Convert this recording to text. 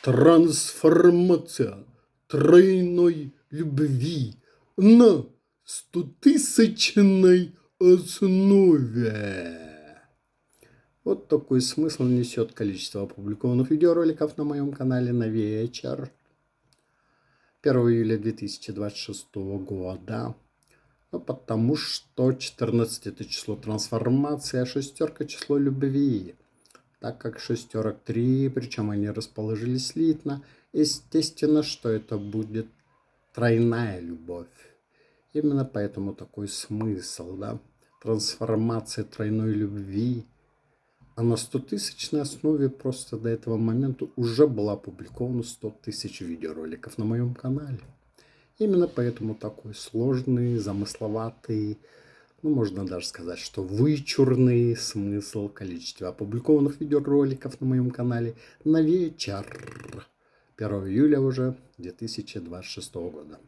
Трансформация тройной любви на стотысячной основе. Вот такой смысл несет количество опубликованных видеороликов на моем канале на вечер 1 июля 2026 года. Ну, потому что 14 это число трансформации, а шестерка число любви. Так как шестерок 3, причем они расположились слитно, естественно, что это будет тройная любовь. Именно поэтому такой смысл, да? Трансформация тройной любви. А на 100-тысячной основе просто до этого момента уже было опубликовано 100 тысяч видеороликов на моем канале. Именно поэтому такой сложный, замысловатый, можно даже сказать, что вычурный смысл количества опубликованных видеороликов на моем канале на вечер 1 июля уже 2026 года.